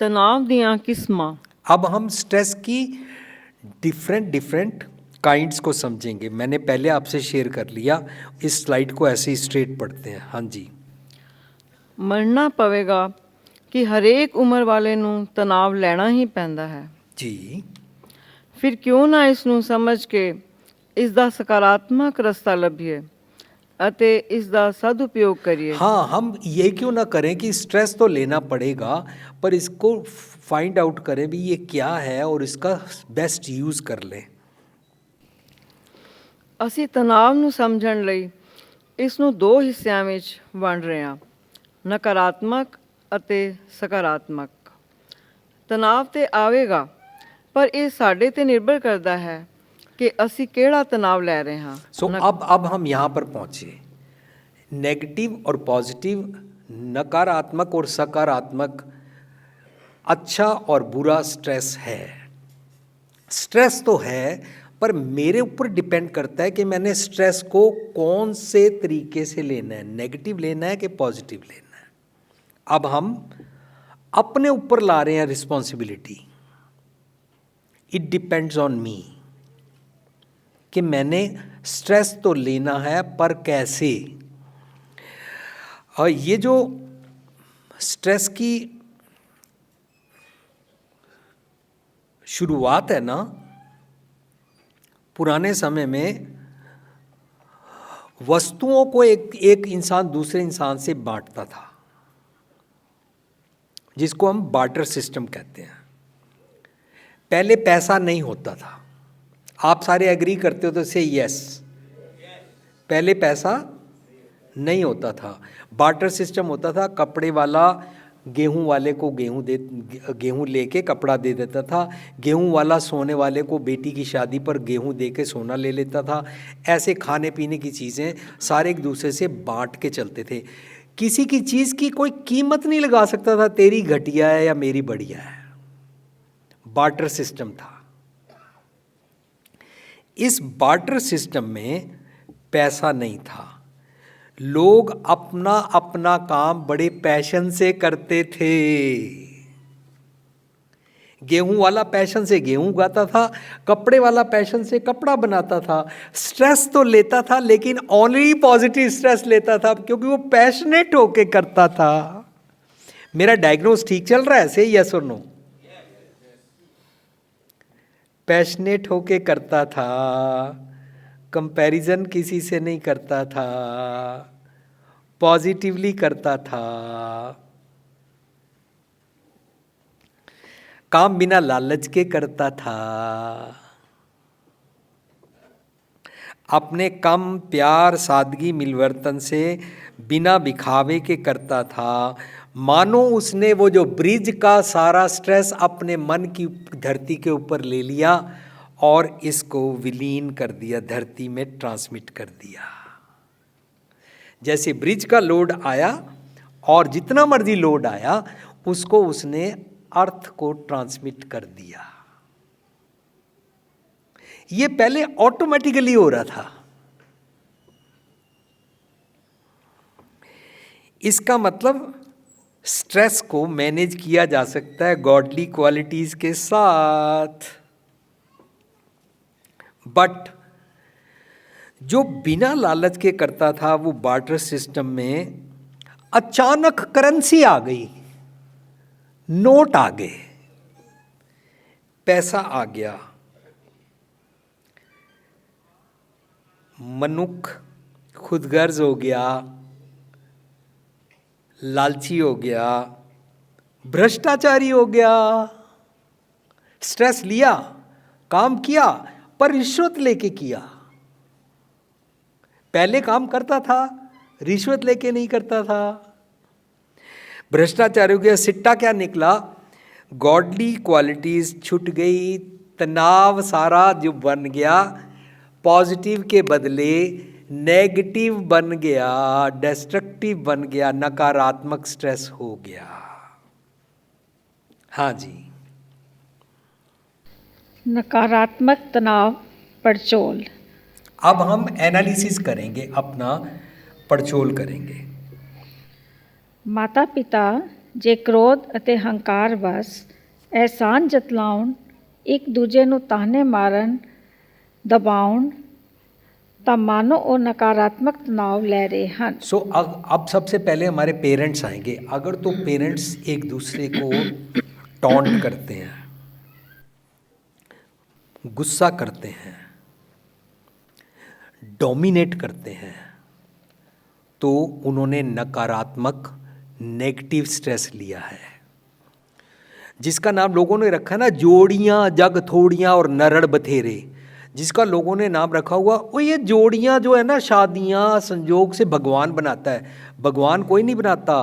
ਤਣਾਅ ਦੀਆਂ ਕਿਸਮਾਂ। अब हम स्ट्रेस की डिफरेंट काइंड्स को समझेंगे। मैंने पहले आपसे शेयर कर लिया, इस स्लाइड को ऐसे ही स्ट्रेट पढ़ते हैं। हाँ जी। ਮੰਨਣਾ ਪਵੇਗਾ ਕਿ ਹਰੇਕ ਉਮਰ ਵਾਲੇ ਨੂੰ ਤਣਾਅ ਲੈਣਾ ਹੀ ਪੈਂਦਾ ਹੈ। जी ਫਿਰ ਕਿਉਂ ਨਾ ਇਸ ਨੂੰ ਸਮਝ ਕੇ ਇਸ ਦਾ ਸਕਾਰਾਤਮਕ ਰਸਤਾ ਲੱਭੀਏ ਅਤੇ ਇਸ ਦਾ ਸਦਉਪਯੋਗ ਕਰੀਏ। हाँ, हम ये क्यों ना करें कि स्ट्रेस तो लेना पड़ेगा, पर इसको फाइंड आउट करें भी ये क्या है और इसका बेस्ट यूज़ कर लें। ਅਸੀਂ ਤਣਾਅ ਨੂੰ ਸਮਝਣ ਲਈ ਇਸ ਨੂੰ ਦੋ ਹਿੱਸਿਆਂ ਵਿੱਚ ਵੰਡ ਰਹੇ ਹਾਂ, ਨਕਾਰਾਤਮਕ ਅਤੇ ਸਕਾਰਾਤਮਕ। ਤਣਾਅ ਤੇ ਆਵੇਗਾ, ਪਰ ਇਹ ਸਾਡੇ ਤੇ ਨਿਰਭਰ ਕਰਦਾ ਹੈ ਕਿ ਅਸੀਂ ਕਿਹੜਾ ਤਣਾਅ ਲੈ ਰਹੇ ਹਾਂ। सो अब हम यहाँ पर पहुँचे। नेगेटिव और पॉजिटिव, नकारात्मक और सकारात्मक, अच्छा और बुरा स्ट्रेस है। स्ट्रेस तो है, पर मेरे ऊपर डिपेंड करता है कि मैंने स्ट्रेस को कौन से तरीके से लेना है, नेगेटिव लेना है कि पॉजिटिव लेना है। अब हम अपने ऊपर ला रहे हैं responsibility. It depends on me कि मैंने स्ट्रेस तो लेना है, पर कैसे। और ये जो स्ट्रेस की शुरुआत है ना, पुराने समय में वस्तुओं को एक इंसान दूसरे इंसान से बांटता था, जिसको हम बार्टर सिस्टम कहते हैं। पहले पैसा नहीं होता था। आप सारे एग्री करते हो तो से यस। पहले पैसा नहीं होता था, बार्टर सिस्टम होता था। कपड़े वाला गेहूं वाले को गेहूं लेके कपड़ा दे देता था, गेहूं वाला सोने वाले को बेटी की शादी पर गेहूं दे के सोना ले लेता था। ऐसे खाने पीने की चीज़ें सारे एक दूसरे से बांट के चलते थे। किसी की चीज़ की कोई कीमत नहीं लगा सकता था, तेरी घटिया है या मेरी बढ़िया है। बार्टर सिस्टम था। इस बार्टर सिस्टम में पैसा नहीं था। लोग अपना अपना काम बड़े पैशन से करते थे। गेहूं वाला पैशन से गेहूं उगाता था, कपड़े वाला पैशन से कपड़ा बनाता था। स्ट्रेस तो लेता था, लेकिन ओनली पॉजिटिव स्ट्रेस लेता था, क्योंकि वो पैशनेट होके करता था। मेरा डायग्नोस ठीक चल रहा है ऐसे, यस और नो? पैशनेट होके करता था, कंपैरिजन किसी से नहीं करता था, पॉजिटिवली करता था, काम बिना लालच के करता था, अपने कम प्यार सादगी मिलवर्तन से बिना दिखावे के करता था। मानो उसने वो जो ब्रिज का सारा स्ट्रेस अपने मन की धरती के ऊपर ले लिया और इसको विलीन कर दिया, धरती में ट्रांसमिट कर दिया। जैसे ब्रिज का लोड आया और जितना मर्जी लोड आया, उसको उसने अर्थ को ट्रांसमिट कर दिया। ये पहले ऑटोमेटिकली हो रहा था। इसका मतलब स्ट्रेस को मैनेज किया जा सकता है गॉडली क्वालिटीज के साथ। बट जो बिना लालच के करता था, वो बार्टर सिस्टम में अचानक करेंसी आ गई, नोट आ गए, पैसा आ गया, मनुष्य खुदगर्ज हो गया, लालची हो गया, भ्रष्टाचारी हो गया। स्ट्रेस लिया, काम किया, पर रिश्वत लेके किया। पहले काम करता था, रिश्वत लेके नहीं करता था। भ्रष्टाचारी हो गया। सिट्टा क्या निकला? गॉडली क्वालिटीज छूट गई, तनाव सारा जो बन गया, पॉजिटिव के बदले नेगेटिव बन गया, डिस्ट्रक्टिव बन गया, नकारात्मक स्ट्रेस हो गया। हाँ जी। नकारात्मक तनाव पड़चोल। अब हम एनालिसिस करेंगे, अपना पड़चोल करेंगे। माता पिता ਜੇ ਕ੍ਰੋਧ ਅਤੇ ਹੰਕਾਰ ਵਸ ਅਹਿਸਾਨ ਜਤਲਾਉਣ, ਇੱਕ ਦੂਜੇ ਨੂੰ ਤਾਹਨੇ ਮਾਰਨ, ਦਬਾਉਣ, ਤਾਂ ਮਾਨੋ ਉਹ ਨਕਾਰਾਤਮਕ ਤਣਾਅ ਲੈ ਰਹੇ ਹਨ। सो अब सबसे पहले हमारे पेरेंट्स आएंगे। अगर तो पेरेंट्स एक दूसरे को टॉन्ट करते हैं, गुस्सा करते हैं, डोमिनेट करते हैं, तो उन्होंने नकारात्मक नेगेटिव स्ट्रेस लिया है, जिसका नाम लोगों ने रखा है ना, जोड़ियां जग थोड़ियां और नरड़ बथेरे। जिसका लोगों ने नाम रखा हुआ, वो ये जोड़ियां जो है ना, शादियां संजोग से भगवान बनाता है। भगवान कोई नहीं बनाता।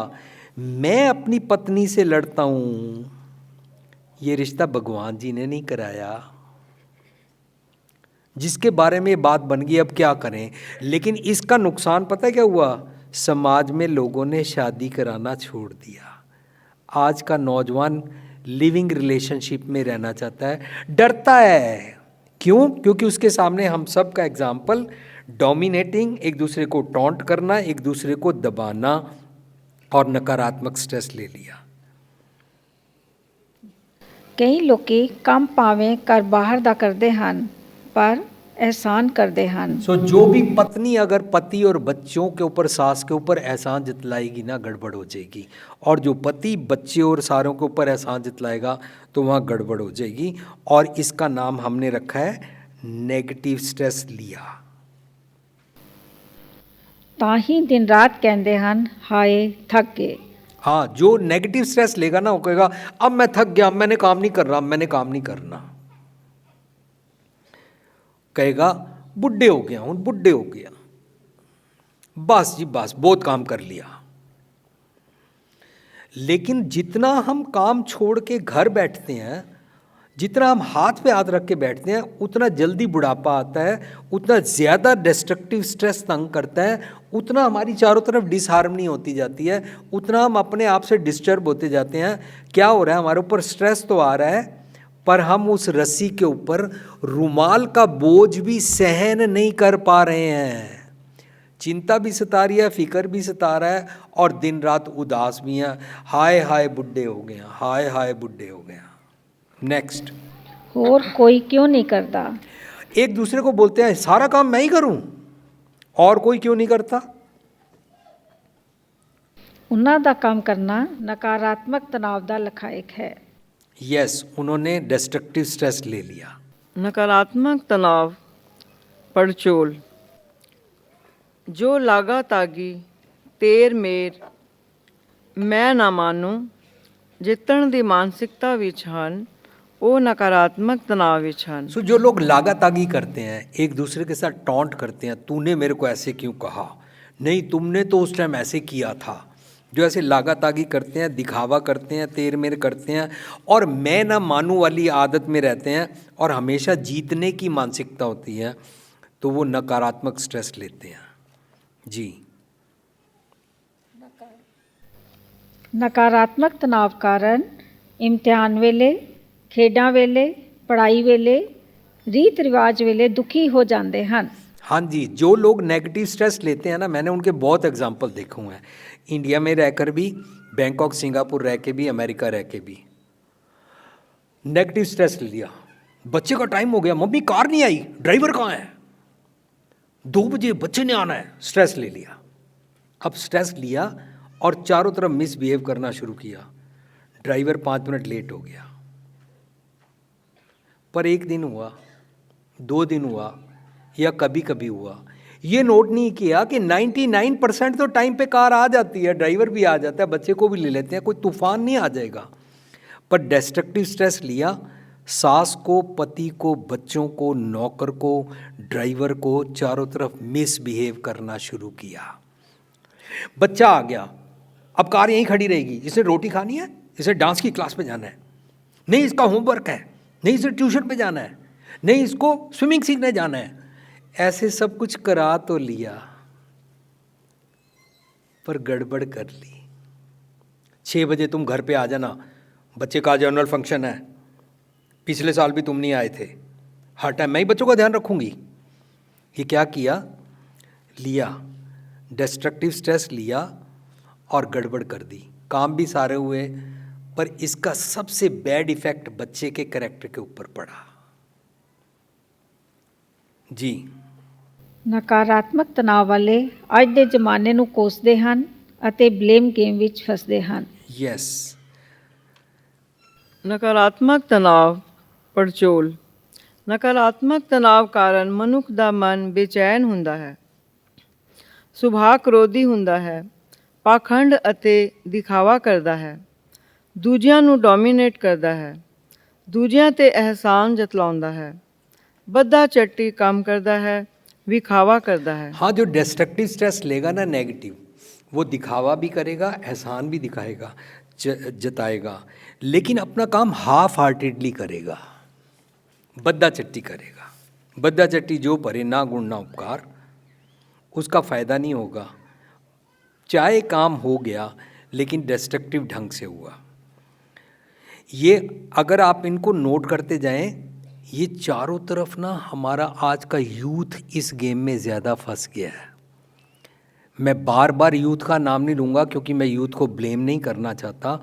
मैं अपनी पत्नी से लड़ता हूँ, ये रिश्ता भगवान जी ने नहीं कराया। जिसके बारे में ये बात बन गई, अब क्या करें। लेकिन इसका नुकसान पता है क्या हुआ? समाज में लोगों ने शादी कराना छोड़ दिया। आज का नौजवान लिविंग रिलेशनशिप में रहना चाहता है, डरता है। क्यों? क्योंकि उसके सामने हम सब का एग्जाम्पल डोमिनेटिंग, एक दूसरे को टॉन्ट करना, एक दूसरे को दबाना और नकारात्मक स्ट्रेस ले लिया। ਕਈ ਲੋਕੀ ਕੰਮ ਭਾਵੇਂ ਘਰ ਬਾਹਰ ਦਾ ਕਰਦੇ ਹਨ, ਪਰ एहसान करते हैं। सो जो भी पत्नी अगर पति और बच्चों के ऊपर, सास के ऊपर एहसान जतलाएगी ना, गड़बड़ हो जाएगी। और जो पति बच्चे और सारों के ऊपर एहसान जतलाएगा तो वहाँ गड़बड़ हो जाएगी। और इसका नाम हमने रखा है नेगेटिव स्ट्रेस लिया। ਤਾਂ ਹੀ दिन रात कहते हैं हाय थक गए। हाँ, जो नेगेटिव स्ट्रेस लेगा ना, वो कहेगा अब मैं थक गया, मैंने काम नहीं कर रहा, मैंने काम नहीं करना। कहेगा बुढ़े हो गया हूँ, बुढ़े हो गया, बस जी बस, बहुत काम कर लिया। लेकिन जितना हम काम छोड़ के घर बैठते हैं, जितना हम हाथ पे हाथ रख के बैठते हैं, उतना जल्दी बुढ़ापा आता है, उतना ज़्यादा डिस्ट्रक्टिव स्ट्रेस तंग करता है, उतना हमारी चारों तरफ डिसहार्मनी होती जाती है, उतना हम अपने आप से डिस्टर्ब होते जाते हैं। क्या हो रहा है? हमारे ऊपर स्ट्रेस तो आ रहा है, पर हम उस रस्सी के ऊपर रुमाल का बोझ भी सहन नहीं कर पा रहे हैं। चिंता भी सता रही है, फिक्र भी सता रहा है, और दिन रात उदास भी हैं। हाय हाय बुढ़े हो गया, हाय हाय बुढ़े हो गया। नेक्स्ट, और कोई क्यों नहीं करता? एक दूसरे को बोलते हैं सारा काम मैं ही करूं, और कोई क्यों नहीं करता? उन्हां दा काम करना नकारात्मक तनाव दा लखायक है। यस, उन्होंने डिस्ट्रक्टिव स्ट्रेस ले लिया। नकारात्मक तनाव पड़चोल, जो लागा तागी तेर मेर मैं ना मानूं ਜਿੱਤਣ ਦੀ ਮਾਨਸਿਕਤਾ ਵਿੱਚ ਹਨ, ਉਹ नकारात्मक तनाव ਵਿੱਚ ਹਨ। सो जो लोग लागातागी करते हैं, एक दूसरे के साथ टॉन्ट करते हैं, तूने मेरे को ऐसे क्यों कहा, नहीं तुमने तो उस टाइम ऐसे किया था, जो ऐसे लागातागी करते हैं, दिखावा करते हैं, तेर मेर करते हैं, और मैं ना मानूं वाली आदत में रहते हैं, और हमेशा जीतने की मानसिकता होती है, तो वो नकारात्मक स्ट्रेस लेते हैं। जी, नकारात्मक तनाव कारण इम्तिहान वेले, खेडां वेले, पढ़ाई वेले, रीत रिवाज वेले दुखी हो जाते हैं। हाँ जी, जो लोग नेगेटिव स्ट्रेस लेते हैं ना, मैंने उनके बहुत एग्जाम्पल देखे हुए हैं, इंडिया में रहकर भी, बैंकॉक सिंगापुर रह के भी, अमेरिका रह के भी। नेगेटिव स्ट्रेस ले लिया, बच्चे का टाइम हो गया, मम्मी कार नहीं आई, ड्राइवर कहाँ है, 2 बजे बच्चे ने आना है, स्ट्रेस ले लिया। अब स्ट्रेस लिया और चारों तरफ मिसबिहेव करना शुरू किया, ड्राइवर 5 मिनट लेट हो गया। पर 1 दिन हुआ, 2 दिन हुआ, या कभी कभी हुआ, ये नोट नहीं किया कि 99% तो टाइम पे कार आ जाती है, ड्राइवर भी आ जाता है, बच्चे को भी ले लेते हैं, कोई तूफान नहीं आ जाएगा। पर डिस्ट्रक्टिव स्ट्रेस लिया, सास को, पति को, बच्चों को, नौकर को, ड्राइवर को, चारों तरफ मिसबिहेव करना शुरू किया। बच्चा आ गया, अब कार यहीं खड़ी रहेगी, इसे रोटी खानी है, इसे डांस की क्लास पे जाना है, नहीं इसका होमवर्क है, नहीं इसे ट्यूशन पे जाना है, नहीं इसको स्विमिंग सीखने जाना है। ऐसे सब कुछ करा तो लिया, पर गड़बड़ कर ली। 6 बजे तुम घर पे आ जाना, बच्चे का जर्नल फंक्शन है, पिछले साल भी तुम नहीं आए थे, हर टाइम मैं ही बच्चों का ध्यान रखूंगी। ये क्या किया? लिया डिस्ट्रक्टिव स्ट्रेस लिया और गड़बड़ कर दी। काम भी सारे हुए, पर इसका सबसे बैड इफेक्ट बच्चे के कैरेक्टर के ऊपर पड़ा। जी। ਨਕਾਰਾਤਮਕ ਤਣਾਅ ਵਾਲੇ ਅੱਜ ਦੇ ਜ਼ਮਾਨੇ ਨੂੰ ਕੋਸਦੇ ਹਨ ਅਤੇ ਬਲੇਮ ਗੇਮ ਵਿੱਚ ਫਸਦੇ ਹਨ। यस। ਨਕਾਰਾਤਮਕ ਤਣਾਅ ਪੜਚੋਲ। ਨਕਾਰਾਤਮਕ ਤਣਾਅ ਕਾਰਨ ਮਨੁੱਖ ਦਾ ਮਨ ਬੇਚੈਨ ਹੁੰਦਾ ਹੈ, ਸੁਭਾਅ ਕ੍ਰੋਧੀ ਹੁੰਦਾ ਹੈ, ਪਾਖੰਡ ਅਤੇ ਦਿਖਾਵਾ ਕਰਦਾ ਹੈ, ਦੂਜਿਆਂ ਨੂੰ ਡੋਮੀਨੇਟ ਕਰਦਾ ਹੈ, ਦੂਜਿਆਂ 'ਤੇ ਅਹਿਸਾਨ ਜਤਲਾਉਂਦਾ ਹੈ, ਬੱਧਾ ਚੱਟੀ ਕੰਮ ਕਰਦਾ ਹੈ, विखावा करता है। हाँ, जो डिस्ट्रक्टिव स्ट्रेस लेगा ना नेगेटिव, वो दिखावा भी करेगा, एहसान भी दिखाएगा, जताएगा, लेकिन अपना काम हाफ हार्टेडली करेगा, बद्दा चट्टी करेगा। बद्दा चट्टी जो भरे ना गुण ना उपकार, उसका फ़ायदा नहीं होगा। चाहे काम हो गया लेकिन डिस्ट्रक्टिव ढंग से हुआ। ये अगर आप इनको नोट करते जाएं, ये चारों तरफ ना हमारा आज का यूथ इस गेम में ज़्यादा फंस गया है। मैं बार बार यूथ का नाम नहीं लूँगा क्योंकि मैं यूथ को ब्लेम नहीं करना चाहता।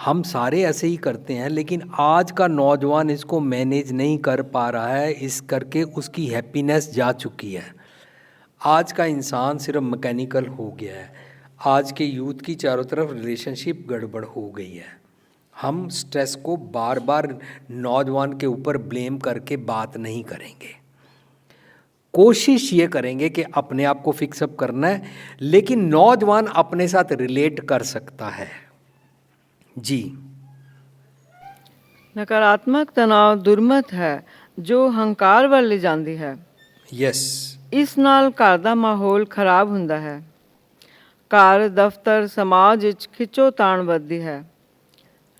हम सारे ऐसे ही करते हैं, लेकिन आज का नौजवान इसको मैनेज नहीं कर पा रहा है, इस करके उसकी हैप्पीनेस जा चुकी है। आज का इंसान सिर्फ मैकेनिकल हो गया है। आज के यूथ की चारों तरफ रिलेशनशिप गड़बड़ हो गई है। हम स्ट्रेस को बार बार नौजवान के ऊपर ब्लेम करके बात नहीं करेंगे। कोशिश ये करेंगे कि अपने आप को फिक्सअप करना है, लेकिन नौजवान अपने साथ रिलेट कर सकता है। जी। ਨਕਾਰਾਤਮਕ ਤਣਾਅ ਦੁਰਮਤ ਹੈ ਜੋ ਹੰਕਾਰ ਵੱਲ ਲਿਜਾਂਦੀ ਹੈ। यस। ਇਸ ਨਾਲ ਘਰ ਦਾ ਮਾਹੌਲ ਖਰਾਬ ਹੁੰਦਾ ਹੈ। ਘਰ, ਦਫ਼ਤਰ, ਸਮਾਜ ਵਿੱਚ ਖਿੱਚੋਤਾਣ ਵੱਧਦੀ ਹੈ।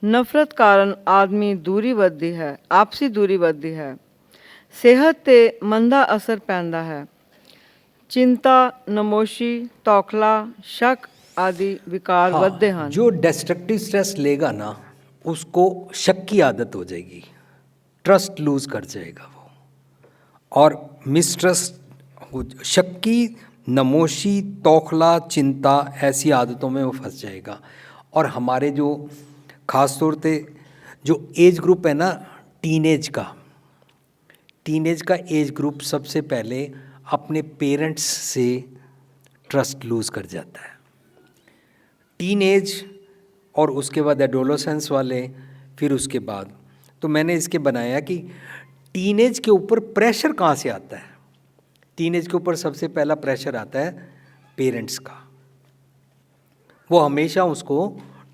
ਨਫ਼ਰਤ ਕਾਰਨ ਆਦਮੀ ਦੂਰੀ ਵੱਧਦੀ ਹੈ, ਆਪਸੀ ਦੂਰੀ ਵੱਧਦੀ ਹੈ। ਸਿਹਤ 'ਤੇ ਮੰਦਾ ਅਸਰ ਪੈਂਦਾ ਹੈ। ਚਿੰਤਾ, ਨਮੋਸ਼ੀ, ਤੌਖਲਾ, ਸ਼ੱਕ आदि विकार बढ़ते हैं। जो डिस्ट्रक्टिव स्ट्रेस लेगा ना, उसको शक की आदत हो जाएगी, ट्रस्ट लूज कर जाएगा वो, और मिसट्रस्ट, शक्की, नमोशी, तौखला, चिंता, ऐसी आदतों में वो फंस जाएगा। और हमारे जो ख़ास तौर पे जो एज ग्रुप है ना, टीनेज का एज ग्रुप सबसे पहले अपने पेरेंट्स से ट्रस्ट लूज़ कर जाता है। टीनेज और उसके बाद एडोलेसेंस वाले, फिर उसके बाद तो मैंने इसके बनाया कि टीनेज के ऊपर प्रेशर कहाँ से आता है। टीनेज के ऊपर सबसे पहला प्रेशर आता है पेरेंट्स का। वो हमेशा उसको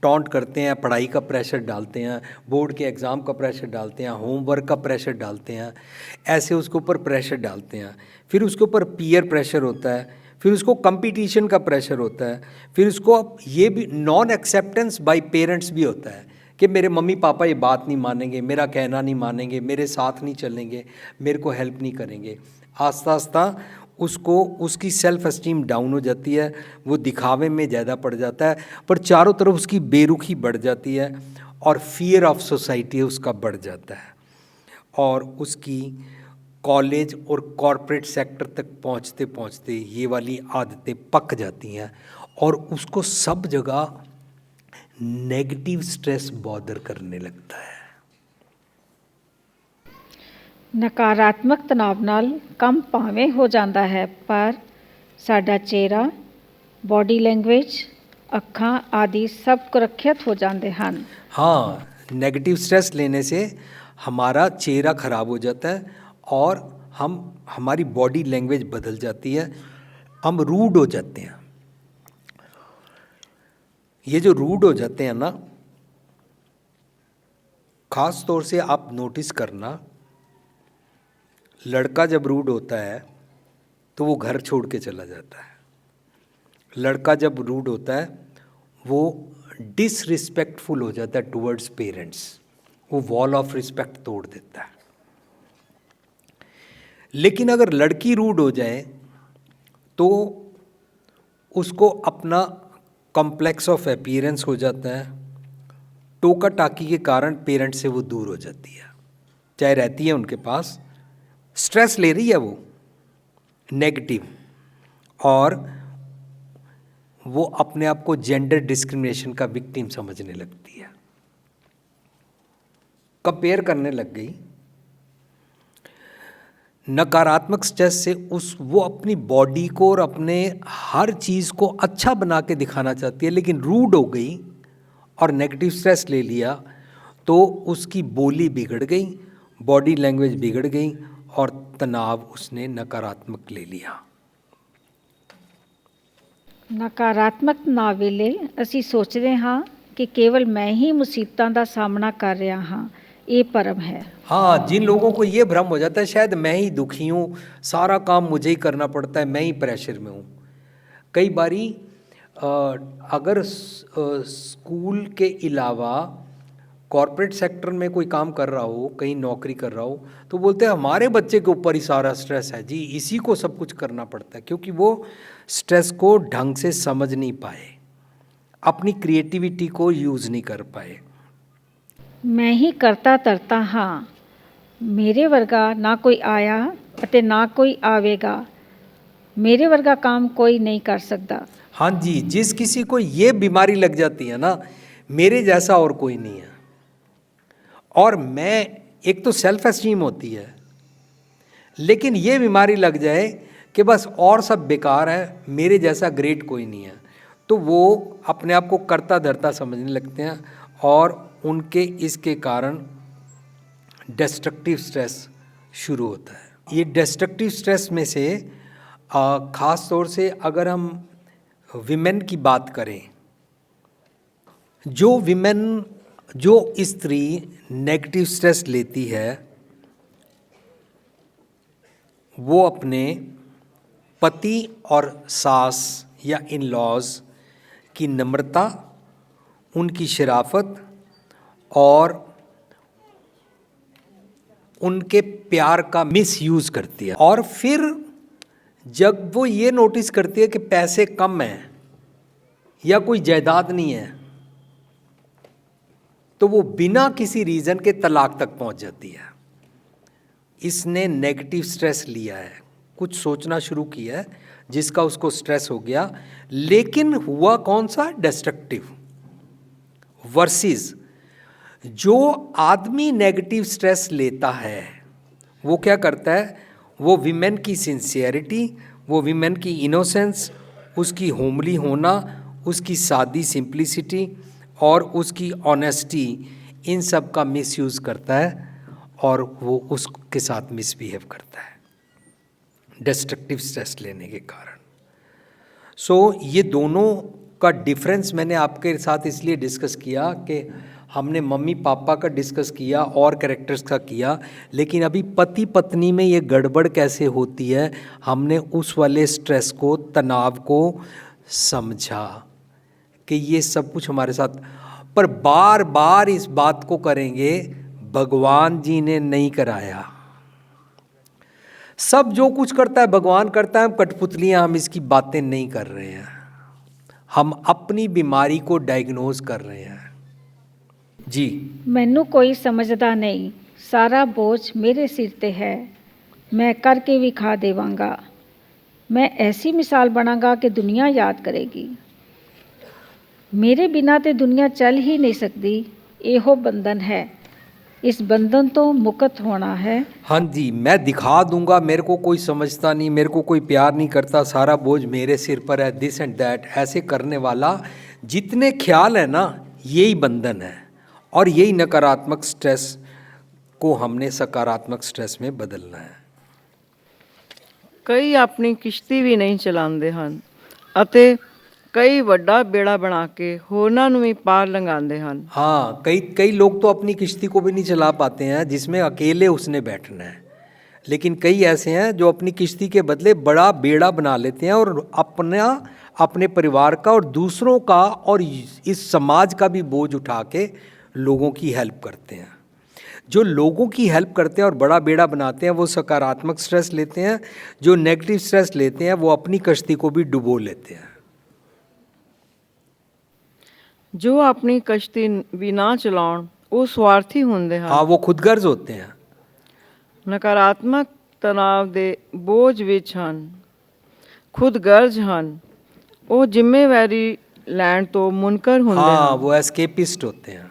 टॉन्ट करते हैं, पढ़ाई का प्रेशर डालते हैं, बोर्ड के एग्ज़ाम का प्रेशर डालते हैं, होमवर्क का प्रेशर डालते हैं, ऐसे उसके ऊपर प्रेशर डालते हैं। फिर उसके ऊपर पीयर प्रेशर होता है, फिर उसको कंपटीशन का प्रेशर होता है, फिर उसको ये भी नॉन एक्सेप्टेंस बाय पेरेंट्स भी होता है कि मेरे मम्मी पापा ये बात नहीं मानेंगे, मेरा कहना नहीं मानेंगे, मेरे साथ नहीं चलेंगे, मेरे को हेल्प नहीं करेंगे। आस्ता आस्ता उसको उसकी सेल्फ़ एस्टीम डाउन हो जाती है, वो दिखावे में ज़्यादा पड़ जाता है, पर चारों तरफ उसकी बेरुखी बढ़ जाती है और फियर ऑफ सोसाइटी उसका बढ़ जाता है, और उसकी कॉलेज और कॉरपोरेट सेक्टर तक पहुंचते पहुंचते ये वाली आदतें पक जाती हैं और उसको सब जगह नेगेटिव स्ट्रेस बॉदर करने लगता है। ਨਕਾਰਾਤਮਕ ਤਣਾਅ ਨਾਲ ਕੰਮ ਭਾਵੇਂ ਹੋ ਜਾਂਦਾ ਹੈ, ਪਰ ਸਾਡਾ ਚਿਹਰਾ, ਬੋਡੀ ਲੈਂਗੁਏਜ, ਅੱਖਾਂ ਆਦि सब सुरक्षित हो जाते हैं। हाँ, नेगेटिव स्ट्रेस लेने से हमारा चेहरा खराब हो जाता है और हमारी बॉडी लैंग्वेज बदल जाती है, हम रूड हो जाते हैं। ये जो रूड हो जाते हैं ना, ख़ास तौर से आप नोटिस करना, लड़का जब रूड होता है तो वो घर छोड़ के चला जाता है। लड़का जब रूड होता है वो डिसरिस्पेक्टफुल हो जाता है टुवर्ड्स पेरेंट्स, वो वॉल ऑफ रिस्पेक्ट तोड़ देता है। लेकिन अगर लड़की रूड हो जाए तो उसको अपना कॉम्प्लेक्स ऑफ अपीयरेंस हो जाता है, टोका टाकी के कारण पेरेंट्स से वो दूर हो जाती है, चाहे रहती है उनके पास, स्ट्रेस ले रही है वो नेगेटिव, और वो अपने आप को जेंडर डिस्क्रिमिनेशन का विक्टिम समझने लगती है, कंपेयर करने लग गई। नकारात्मक स्ट्रेस से वो अपनी बॉडी को और अपने हर चीज़ को अच्छा बना के दिखाना चाहती है, लेकिन रूड हो गई और नेगेटिव स्ट्रेस ले लिया तो उसकी बोली बिगड़ गई, बॉडी लैंग्वेज बिगड़ गई और तनाव उसने नकारात्मक ले लिया। ਨਕਾਰਾਤਮਕ ਤਣਾਅ ਵੇਲੇ ਅਸੀਂ ਸੋਚਦੇ ਹਾਂ ਕਿ ਕੇਵਲ ਮੈਂ ਹੀ ਮੁਸੀਬਤਾਂ ਦਾ ਸਾਹਮਣਾ ਕਰ ਰਿਹਾ ਹਾਂ, ਇਹ ਭਰਮ ਹੈ। हाँ, जिन लोगों को ये भ्रम हो जाता है शायद मैं ही दुखी हूँ, सारा काम मुझे ही करना पड़ता है, मैं ही प्रेशर में हूँ। कई बारी अगर स्कूल के अलावा कॉरपोरेट सेक्टर में कोई काम कर रहा हो, कहीं नौकरी कर रहा हो, तो बोलते हैं हमारे बच्चे के ऊपर ही सारा स्ट्रेस है जी, इसी को सब कुछ करना पड़ता है, क्योंकि वो स्ट्रेस को ढंग से समझ नहीं पाए, अपनी क्रिएटिविटी को यूज़ नहीं कर पाए। ਮੈਂ ਹੀ ਕਰਤਾ ਧਰਤਾ ਹਾਂ, ਮੇਰੇ ਵਰਗਾ ਨਾ ਕੋਈ ਆਇਆ ਅਤੇ ਨਾ ਕੋਈ ਆਵੇਗਾ, मेरे वर्गा काम कोई नहीं कर सकता। हाँ जी, जिस किसी को ये बीमारी लग जाती है ना, मेरे जैसा और कोई नहीं है, और मैं, एक तो सेल्फ एस्टीम होती है, लेकिन ये बीमारी लग जाए कि बस और सब बेकार है, मेरे जैसा ग्रेट कोई नहीं है, तो वो अपने आप को करता धरता समझने लगते हैं और उनके इसके कारण डिस्ट्रक्टिव स्ट्रेस शुरू होता है। ये डिस्ट्रक्टिव स्ट्रेस में से ख़ास तौर से अगर हम विमेन की बात करें, जो स्त्री नेगेटिव स्ट्रेस लेती है वो अपने पति और सास या इन लॉज की नम्रता, उनकी शराफत और उनके प्यार का मिसयूज़ करती है। और फिर जब वो ये नोटिस करती है कि पैसे कम हैं या कोई जायदाद नहीं है, तो वो बिना किसी रीज़न के तलाक तक पहुंच जाती है। इसने नेगेटिव स्ट्रेस लिया है, कुछ सोचना शुरू किया है जिसका उसको स्ट्रेस हो गया, लेकिन हुआ कौन सा? डिस्ट्रक्टिव। वर्सेस जो आदमी नेगेटिव स्ट्रेस लेता है वो क्या करता है? वो विमेन की सिंसियरिटी, वो विमेन की इनोसेंस, उसकी होमली होना, उसकी सादी सिंप्लिसिटी और उसकी ऑनेस्टी, इन सब का मिसयूज़ करता है और वो उसके साथ मिसबिहेव करता है डिस्ट्रक्टिव स्ट्रेस लेने के कारण। सो ये दोनों का डिफरेंस मैंने आपके साथ इसलिए डिस्कस किया कि हमने मम्मी पापा का डिस्कस किया और कैरेक्टर्स का किया, लेकिन अभी पति पत्नी में ये गड़बड़ कैसे होती है, हमने उस वाले स्ट्रेस को, तनाव को समझा कि ये सब कुछ हमारे साथ, पर बार बार इस बात को करेंगे, भगवान जी ने नहीं कराया। सब जो कुछ करता है भगवान करता है, हम कठपुतलियाँ, हम इसकी बातें नहीं कर रहे हैं, हम अपनी बीमारी को डायग्नोज कर रहे हैं। जी, मैनू कोई समझदा नहीं, सारा बोझ मेरे सिर ते है, मैं करके भी खा देवांगा, मैं ऐसी मिसाल बनांगा कि दुनिया याद करेगी, मेरे बिना ते दुनिया चल ही नहीं सकती, एहो बंधन है, इस बंधन तो मुक्त होना है। हाँ जी, मैं दिखा दूंगा, मेरे को कोई समझता नहीं, मेरे को कोई प्यार नहीं करता, सारा बोझ मेरे सिर पर है, दिस एंड दैट, ऐसे करने वाला जितने ख्याल है ना, यही बंधन है और यही नकारात्मक स्ट्रेस को हमने सकारात्मक स्ट्रेस में बदलना है। ਕਈ ਆਪਣੀ ਕਿਸ਼ਤੀ ਵੀ ਨਹੀਂ ਚਲਾਉਂਦੇ ਹਨ ਅਤੇ ਕਈ ਵੱਡਾ ਬੇੜਾ ਬਣਾ ਕੇ ਹੋਰਨਾਂ ਨੂੰ ਵੀ ਪਾਰ ਲੰਘਾਉਂਦੇ ਹਨ। हाँ, कई लोग तो अपनी किश्ती को भी नहीं चला पाते हैं जिसमें अकेले उसने बैठना है, लेकिन कई ऐसे हैं जो अपनी किश्ती के बदले बड़ा बेड़ा बना लेते हैं और अपने परिवार का और दूसरों का और इस समाज का भी बोझ उठा के लोगों की हेल्प करते हैं। जो लोगों की हेल्प करते हैं और बड़ा बेड़ा बनाते हैं वो सकारात्मक स्ट्रेस लेते हैं, जो नेगेटिव स्ट्रेस लेते हैं वो अपनी कश्ती को भी डुबो लेते हैं। ਜੋ ਆਪਣੀ ਕਸ਼ਤੀ ਵੀ ਨਾ ਚਲਾਉਣ ਉਹ ਸਵਾਰਥੀ ਹੁੰਦੇ ਹਨ। हाँ, वो खुदगर्ज होते हैं। ਨਕਾਰਾਤਮਕ ਤਣਾਅ ਦੇ ਬੋਝ ਵਿੱਚ ਹਨ, ਖੁਦਗਰਜ਼ ਹਨ ਉਹ ਜ਼ਿੰਮੇਵਾਰੀ ਲੈਣ ਤੋਂ ਮੁਨਕਰ ਹੁੰਦੇ हाँ ਹਨ वो एस्केपिस्ट होते हैं।